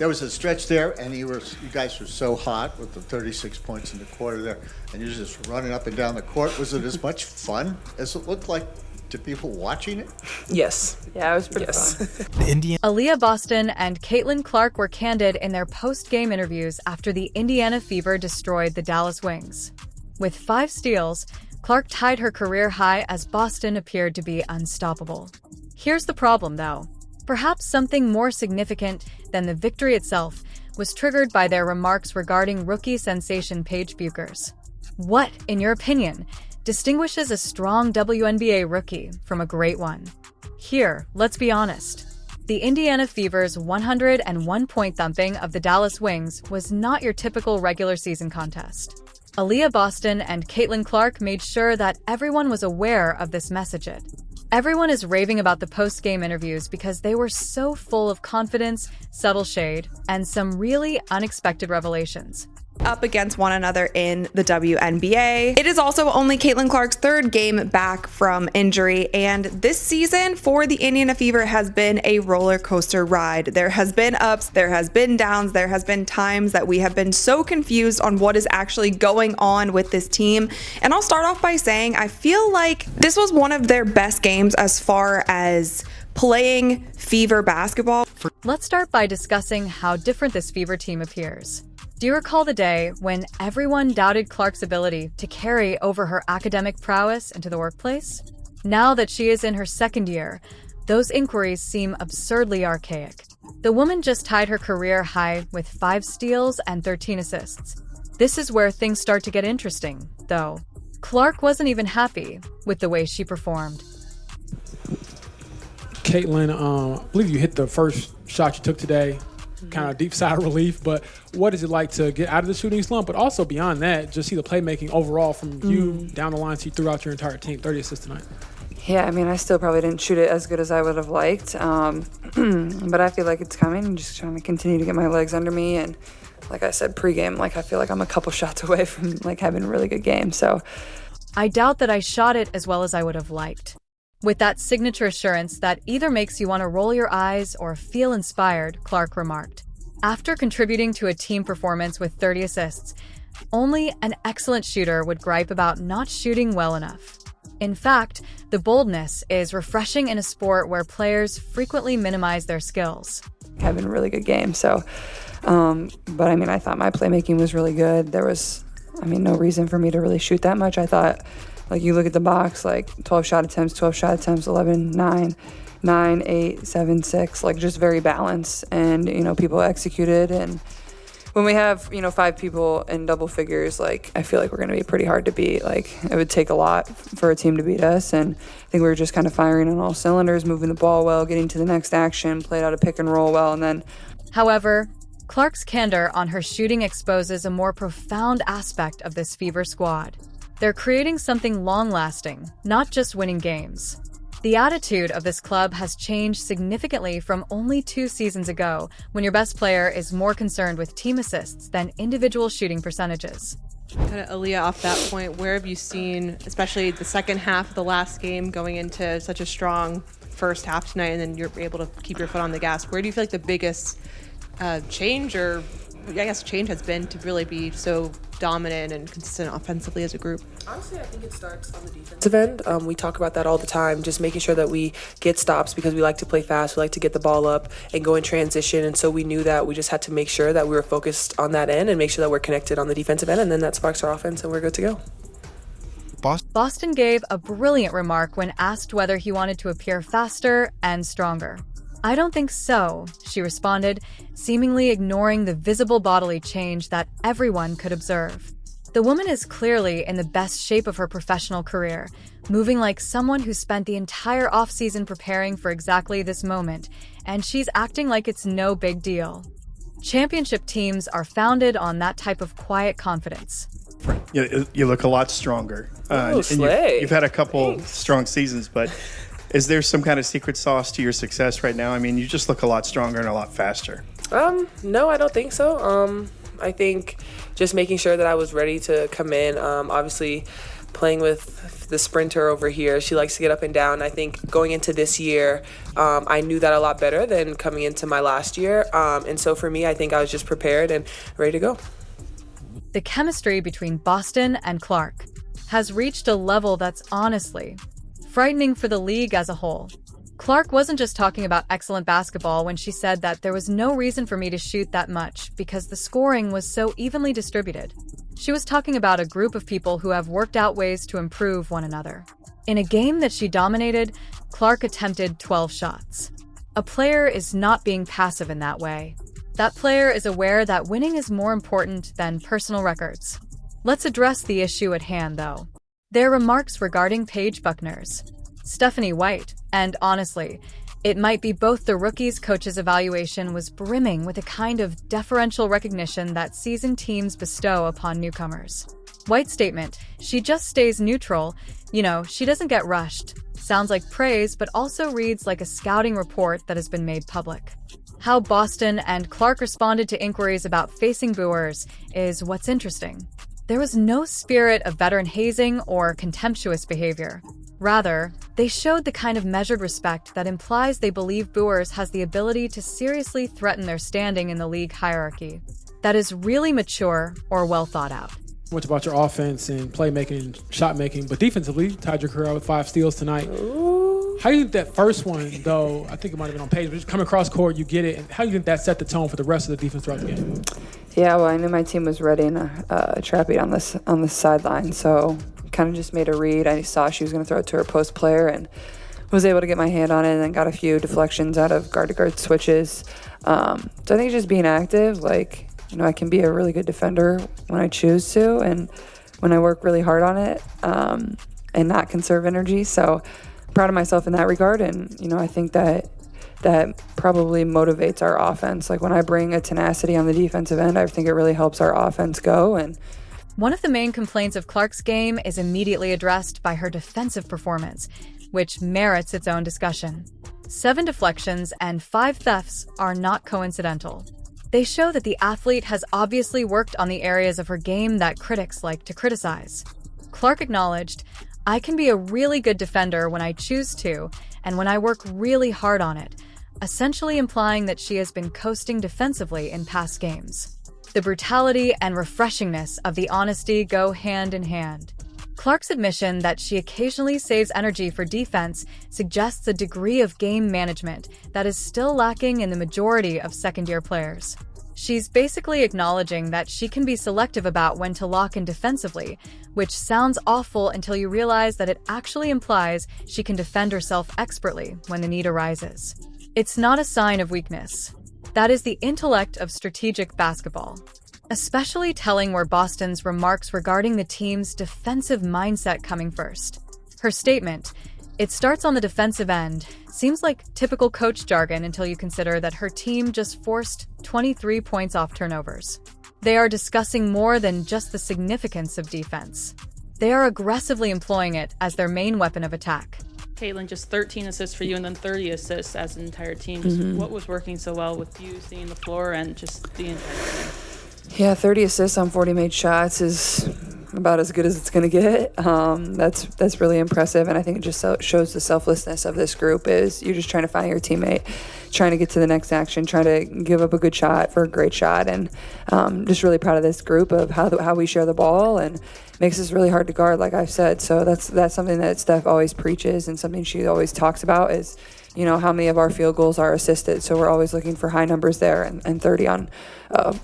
there was a stretch there, and you guys were so hot with the 36 points in the quarter there, and you're just running up and down the court. Was it as much fun as it looked like to people watching it? Yes. Yeah, it was pretty fun. Aliyah Boston and Caitlin Clark were candid in their post-game interviews after the Indiana Fever destroyed the Dallas Wings. With 5 steals, Clark tied her career high as Boston appeared to be unstoppable. Here's the problem, though. Perhaps something more significant than the victory itself was triggered by their remarks regarding rookie sensation Paige Bueckers. What, in your opinion, distinguishes a strong WNBA rookie from a great one? Here, let's be honest. The Indiana Fever's 101-point thumping of the Dallas Wings was not your typical regular season contest. Aliyah Boston and Caitlin Clark made sure that everyone was aware of this message. Everyone is raving about the post-game interviews because they were so full of confidence, subtle shade, and some really unexpected revelations. Up against one another in the WNBA. It is also only Caitlin Clark's 3rd game back from injury, and this season for the Indiana Fever has been a roller coaster ride. There has been ups, there has been downs, there has been times that we have been so confused on what is actually going on with this team. And I'll start off by saying I feel like this was one of their best games as far as playing Fever basketball. Let's start by discussing how different this Fever team appears. Do you recall the day when everyone doubted Clark's ability to carry over her academic prowess into the workplace? Now that she is in her 2nd year, those inquiries seem absurdly archaic. The woman just tied her career high with 5 steals and 13 assists. This is where things start to get interesting, though. Clark wasn't even happy with the way she performed. Caitlin, I believe you hit the first shot you took today. Kind of deep sigh of relief, but what is it like to get out of the shooting slump, but also beyond that, just see the playmaking overall from you down the line so you threw out your entire team, 30 assists tonight? Yeah, I mean, I still probably didn't shoot it as good as I would have liked, but I feel like it's coming. I'm just trying to continue to get my legs under me, and like I said pregame, like I feel like I'm a couple shots away from like having a really good game. So I doubt that I shot it as well as I would have liked. With that signature assurance that either makes you want to roll your eyes or feel inspired, Clark remarked. After contributing to a team performance with 30 assists, only an excellent shooter would gripe about not shooting well enough. In fact, the boldness is refreshing in a sport where players frequently minimize their skills. Having a really good game. So, but I mean, I thought my playmaking was really good. There was, no reason for me to really shoot that much. I thought, like, you look at the box, like 12 shot attempts, 11, 9, 9, 8, 7, 6, like just very balanced. And, people executed. And when we have, 5 people in double figures, like, I feel like we're going to be pretty hard to beat. Like, it would take a lot for a team to beat us. And I think we were just kind of firing on all cylinders, moving the ball well, getting to the next action, played out a pick and roll well, and then... However, Clark's candor on her shooting exposes a more profound aspect of this Fever squad. They're creating something long-lasting, not just winning games. The attitude of this club has changed significantly from only 2 seasons ago, when your best player is more concerned with team assists than individual shooting percentages. Kind of Aliyah, off that point, where have you seen, especially the second half of the last game, going into such a strong first half tonight, and then you're able to keep your foot on the gas? Where do you feel like the biggest change, or I guess change, has been to really be so dominant and consistent offensively as a group? Honestly, I think it starts on the defensive end. We talk about that all the time, just making sure that we get stops because we like to play fast. We like to get the ball up and go in transition. And so we knew that we just had to make sure that we were focused on that end and make sure that we're connected on the defensive end. And then that sparks our offense and we're good to go. Boston gave a brilliant remark when asked whether he wanted to appear faster and stronger. "I don't think so," she responded, seemingly ignoring the visible bodily change that everyone could observe. The woman is clearly in the best shape of her professional career, moving like someone who spent the entire offseason preparing for exactly this moment, and she's acting like it's no big deal. Championship teams are founded on that type of quiet confidence. You look a lot stronger. Oh, slay. You've had a couple Thanks. strong seasons, but is there some kind of secret sauce to your success right now? I mean, you just look a lot stronger and a lot faster. No, I don't think so. I think just making sure that I was ready to come in. Obviously, playing with the sprinter over here. She likes to get up and down. I think going into this year, I knew that a lot better than coming into my last year. And so for me, I think I was just prepared and ready to go. The chemistry between Boston and Clark has reached a level that's honestly frightening for the league as a whole. Clark wasn't just talking about excellent basketball when she said that there was no reason for me to shoot that much because the scoring was so evenly distributed. She was talking about a group of people who have worked out ways to improve one another. In a game that she dominated, Clark attempted 12 shots. A player is not being passive in that way. That player is aware that winning is more important than personal records. Let's address the issue at hand, though. Their remarks regarding Paige Buckner's, Stephanie White, and honestly, it might be both the rookies' coach's evaluation was brimming with a kind of deferential recognition that seasoned teams bestow upon newcomers. White's statement, she just stays neutral, she doesn't get rushed, sounds like praise but also reads like a scouting report that has been made public. How Boston and Clark responded to inquiries about facing booers is what's interesting. There was no spirit of veteran hazing or contemptuous behavior. Rather, they showed the kind of measured respect that implies they believe Boers has the ability to seriously threaten their standing in the league hierarchy. That is really mature or well thought out. Much about your offense and playmaking and shot making, but defensively, tied your career out with 5 steals tonight. How do you think that first one, though, I think it might have been on page, but just coming across court, you get it, and how do you think that set the tone for the rest of the defense throughout the game? Yeah, well, I knew my team was ready in a trap beat on the sideline, so kind of just made a read. I saw she was going to throw it to her post player and was able to get my hand on it and then got a few deflections out of guard-to-guard switches. So I think just being active, I can be a really good defender when I choose to and when I work really hard on it and not conserve energy. So I'm proud of myself in that regard, and, I think that probably motivates our offense. Like when I bring a tenacity on the defensive end, I think it really helps our offense go. And one of the main complaints of Clark's game is immediately addressed by her defensive performance, which merits its own discussion. 7 deflections and 5 thefts are not coincidental. They show that the athlete has obviously worked on the areas of her game that critics like to criticize. Clark acknowledged, "I can be a really good defender when I choose to, and when I work really hard on it," essentially implying that she has been coasting defensively in past games. The brutality and refreshingness of the honesty go hand in hand. Clark's admission that she occasionally saves energy for defense suggests a degree of game management that is still lacking in the majority of second-year players. She's basically acknowledging that she can be selective about when to lock in defensively, which sounds awful until you realize that it actually implies she can defend herself expertly when the need arises. It's not a sign of weakness. That is the intellect of strategic basketball. Especially telling were Boston's remarks regarding the team's defensive mindset coming first. Her statement, "It starts on the defensive end," seems like typical coach jargon until you consider that her team just forced 23 points off turnovers. They are discussing more than just the significance of defense. They are aggressively employing it as their main weapon of attack. Caitlin, just 13 assists for you and then 30 assists as an entire team. Just what was working so well with you seeing the floor and just the entire team? Yeah, 30 assists on 40 made shots is about as good as it's going to get. That's really impressive, and I think it just shows the selflessness of this group is you're just trying to find your teammate, trying to get to the next action, trying to give up a good shot for a great shot, and just really proud of this group of how we share the ball, and makes us really hard to guard, like I've said. So that's something that Steph always preaches and something she always talks about is, how many of our field goals are assisted. So we're always looking for high numbers there, and 30 on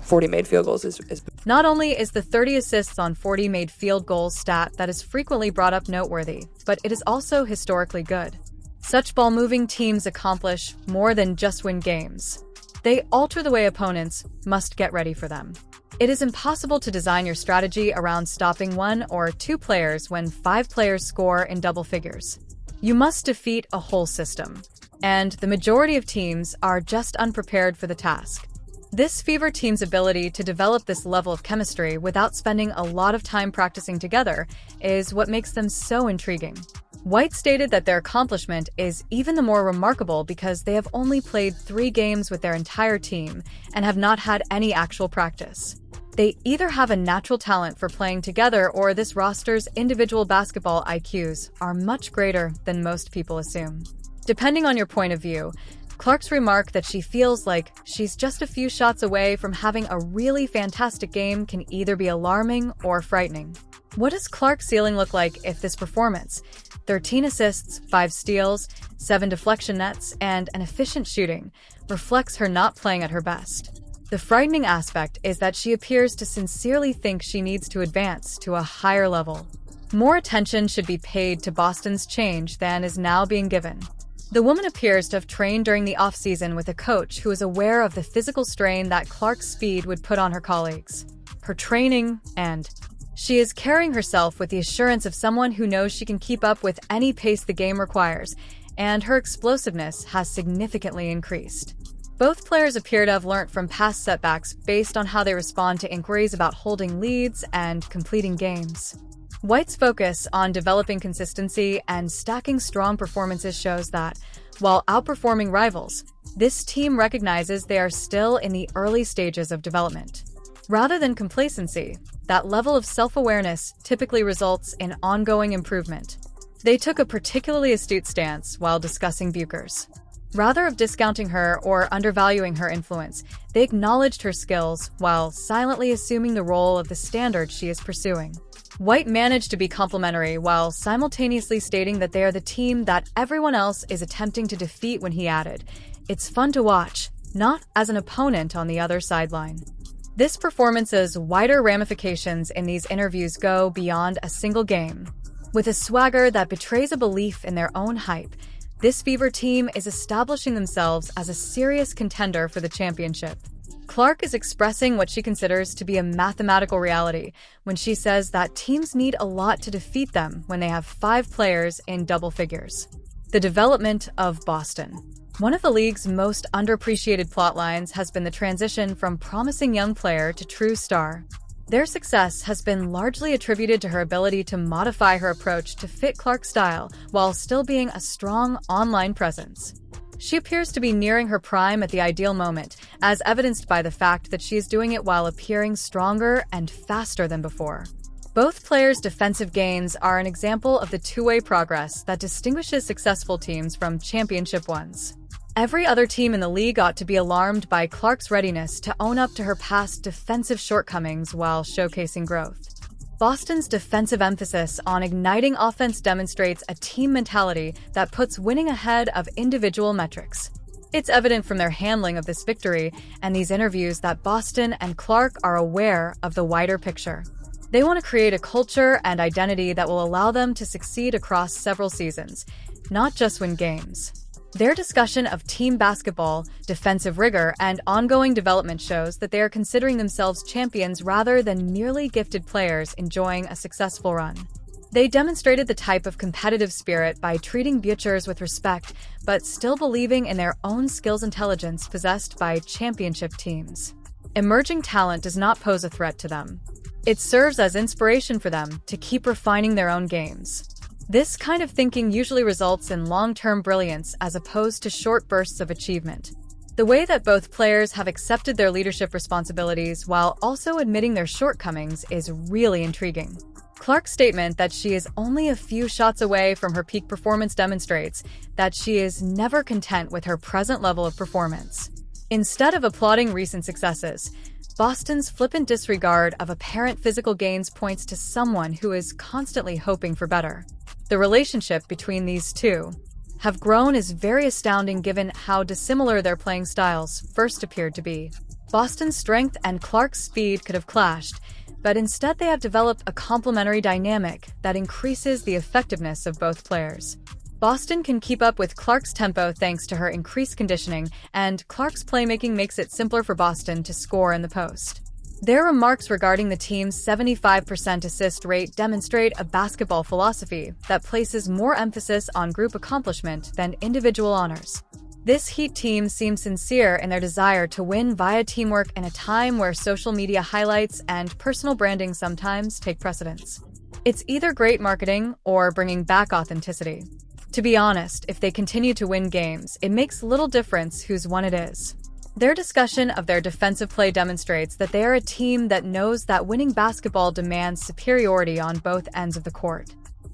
40 made field goals is. Not only is the 30 assists on 40 made field goals stat that is frequently brought up noteworthy, but it is also historically good. Such ball-moving teams accomplish more than just win games. They alter the way opponents must get ready for them. It is impossible to design your strategy around stopping 1 or 2 players when 5 players score in double figures. You must defeat a whole system, and the majority of teams are just unprepared for the task. This Fever team's ability to develop this level of chemistry without spending a lot of time practicing together is what makes them so intriguing. White stated that their accomplishment is even the more remarkable because they have only played 3 games with their entire team and have not had any actual practice. They either have a natural talent for playing together or this roster's individual basketball IQs are much greater than most people assume. Depending on your point of view, Clark's remark that she feels like she's just a few shots away from having a really fantastic game can either be alarming or frightening. What does Clark's ceiling look like if this performance, 13 assists, 5 steals, 7 deflection nets, and an efficient shooting, reflects her not playing at her best? The frightening aspect is that she appears to sincerely think she needs to advance to a higher level. More attention should be paid to Boston's change than is now being given. The woman appears to have trained during the offseason with a coach who is aware of the physical strain that Clark's speed would put on her colleagues. Her training, and she is carrying herself with the assurance of someone who knows she can keep up with any pace the game requires, and her explosiveness has significantly increased. Both players appear to have learnt from past setbacks based on how they respond to inquiries about holding leads and completing games. White's focus on developing consistency and stacking strong performances shows that, while outperforming rivals, this team recognizes they are still in the early stages of development. Rather than complacency, that level of self-awareness typically results in ongoing improvement. They took a particularly astute stance while discussing Buchers. Rather of discounting her or undervaluing her influence, they acknowledged her skills while silently assuming the role of the standard she is pursuing. White managed to be complimentary while simultaneously stating that they are the team that everyone else is attempting to defeat when he added, "It's fun to watch, not as an opponent on the other sideline." This performance's wider ramifications in these interviews go beyond a single game. With a swagger that betrays a belief in their own hype, this Fever team is establishing themselves as a serious contender for the championship. Clark is expressing what she considers to be a mathematical reality when she says that teams need a lot to defeat them when they have 5 players in double figures. The development of Boston. One of the league's most underappreciated plot lines has been the transition from promising young player to true star. Their success has been largely attributed to her ability to modify her approach to fit Clark's style while still being a strong online presence. She appears to be nearing her prime at the ideal moment, as evidenced by the fact that she is doing it while appearing stronger and faster than before. Both players' defensive gains are an example of the two-way progress that distinguishes successful teams from championship ones. Every other team in the league ought to be alarmed by Clark's readiness to own up to her past defensive shortcomings while showcasing growth. Boston's defensive emphasis on igniting offense demonstrates a team mentality that puts winning ahead of individual metrics. It's evident from their handling of this victory and these interviews that Boston and Clark are aware of the wider picture. They want to create a culture and identity that will allow them to succeed across several seasons, not just win games. Their discussion of team basketball, defensive rigor, and ongoing development shows that they are considering themselves champions rather than merely gifted players enjoying a successful run. They demonstrated the type of competitive spirit by treating Buchers with respect, but still believing in their own skills intelligence possessed by championship teams. Emerging talent does not pose a threat to them. It serves as inspiration for them to keep refining their own games. This kind of thinking usually results in long-term brilliance as opposed to short bursts of achievement. The way that both players have accepted their leadership responsibilities while also admitting their shortcomings is really intriguing. Clark's statement that she is only a few shots away from her peak performance demonstrates that she is never content with her present level of performance. Instead of applauding recent successes, Boston's flippant disregard of apparent physical gains points to someone who is constantly hoping for better. The relationship between these two have grown is very astounding given how dissimilar their playing styles first appeared to be. Boston's strength and Clark's speed could have clashed, but instead they have developed a complementary dynamic that increases the effectiveness of both players. Boston can keep up with Clark's tempo thanks to her increased conditioning, and Clark's playmaking makes it simpler for Boston to score in the post. Their remarks regarding the team's 75% assist rate demonstrate a basketball philosophy that places more emphasis on group accomplishment than individual honors. This Heat team seems sincere in their desire to win via teamwork in a time where social media highlights and personal branding sometimes take precedence. It's either great marketing or bringing back authenticity. To be honest, if they continue to win games, it makes little difference whose one it is. Their discussion of their defensive play demonstrates that they are a team that knows that winning basketball demands superiority on both ends of the court.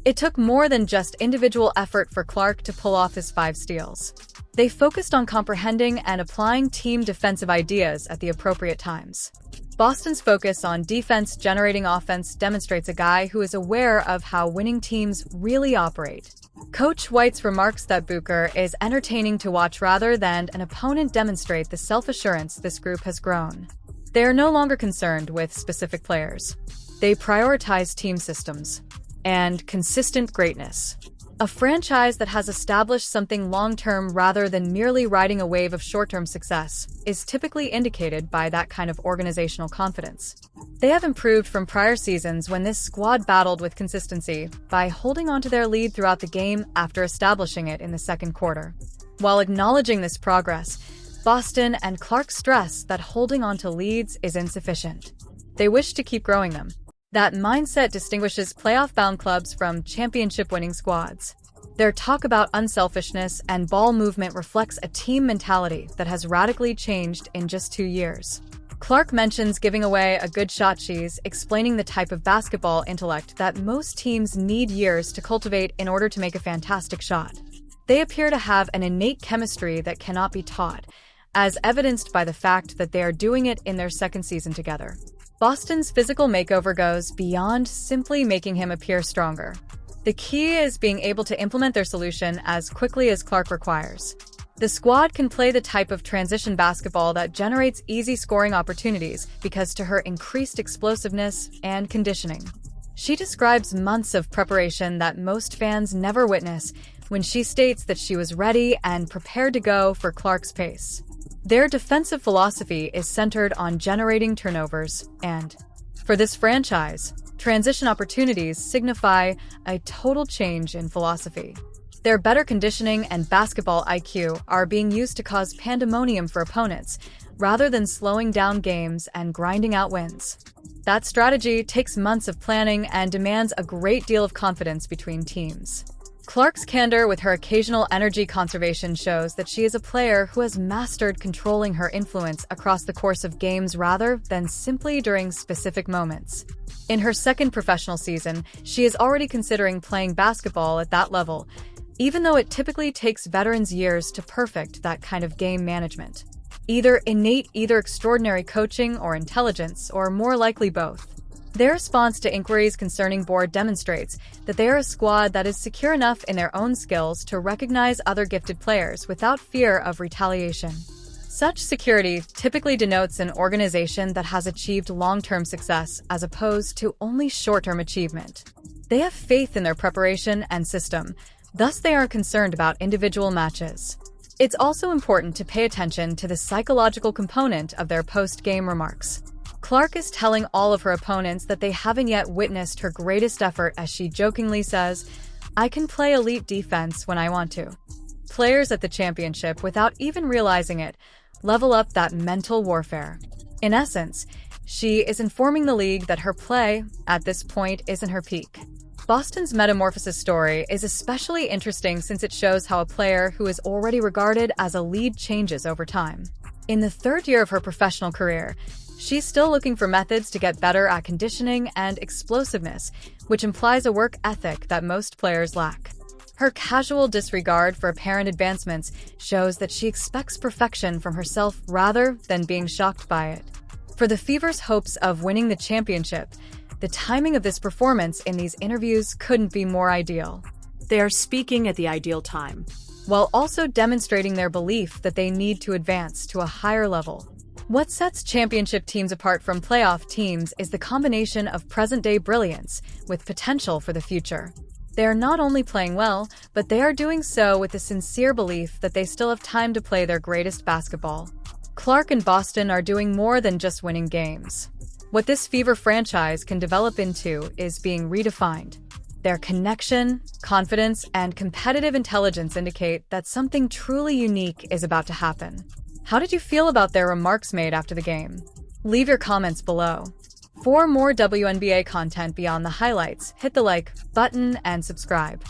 It took more than just individual effort for Clark to pull off his 5 steals. They focused on comprehending and applying team defensive ideas at the appropriate times. Boston's focus on defense-generating offense demonstrates a guy who is aware of how winning teams really operate. Coach White's remarks that Booker is entertaining to watch rather than an opponent demonstrate the self-assurance this group has grown. They are no longer concerned with specific players. They prioritize team systems and consistent greatness. A franchise that has established something long-term rather than merely riding a wave of short-term success is typically indicated by that kind of organizational confidence. They have improved from prior seasons when this squad battled with consistency by holding onto their lead throughout the game after establishing it in the second quarter. While acknowledging this progress, Boston and Clark stress that holding onto leads is insufficient. They wish to keep growing them. That mindset distinguishes playoff-bound clubs from championship-winning squads. Their talk about unselfishness and ball movement reflects a team mentality that has radically changed in just 2 years. Clark mentions giving away a good shot she's explaining the type of basketball intellect that most teams need years to cultivate in order to make a fantastic shot. They appear to have an innate chemistry that cannot be taught, as evidenced by the fact that they are doing it in their second season together. Boston's physical makeover goes beyond simply making him appear stronger. The key is being able to implement their solution as quickly as Clark requires. The squad can play the type of transition basketball that generates easy scoring opportunities because to her increased explosiveness and conditioning. She describes months of preparation that most fans never witness when she states that she was ready and prepared to go for Clark's pace. Their defensive philosophy is centered on generating turnovers, and, for this franchise, transition opportunities signify a total change in philosophy. Their better conditioning and basketball IQ are being used to cause pandemonium for opponents, rather than slowing down games and grinding out wins. That strategy takes months of planning and demands a great deal of confidence between teams. Clark's candor with her occasional energy conservation shows that she is a player who has mastered controlling her influence across the course of games rather than simply during specific moments. In her second professional season, she is already considering playing basketball at that level, even though it typically takes veterans years to perfect that kind of game management. Either extraordinary coaching or intelligence, or more likely both. Their response to inquiries concerning Board demonstrates that they are a squad that is secure enough in their own skills to recognize other gifted players without fear of retaliation. Such security typically denotes an organization that has achieved long-term success as opposed to only short-term achievement. They have faith in their preparation and system, thus they are concerned about individual matches. It's also important to pay attention to the psychological component of their post-game remarks. Clark is telling all of her opponents that they haven't yet witnessed her greatest effort as she jokingly says, "I can play elite defense when I want to." Players at the championship, without even realizing it, level up that mental warfare. In essence, she is informing the league that her play, at this point, isn't her peak. Boston's metamorphosis story is especially interesting since it shows how a player who is already regarded as a lead changes over time. In the third year of her professional career, she's still looking for methods to get better at conditioning and explosiveness, which implies a work ethic that most players lack. Her casual disregard for apparent advancements shows that she expects perfection from herself rather than being shocked by it. For the Fever's hopes of winning the championship, the timing of this performance in these interviews couldn't be more ideal. They are speaking at the ideal time, while also demonstrating their belief that they need to advance to a higher level. What sets championship teams apart from playoff teams is the combination of present-day brilliance with potential for the future. They are not only playing well, but they are doing so with a sincere belief that they still have time to play their greatest basketball. Clark and Boston are doing more than just winning games. What this Fever franchise can develop into is being redefined. Their connection, confidence, and competitive intelligence indicate that something truly unique is about to happen. How did you feel about their remarks made after the game? Leave your comments below. For more WNBA content beyond the highlights, hit the like button and subscribe.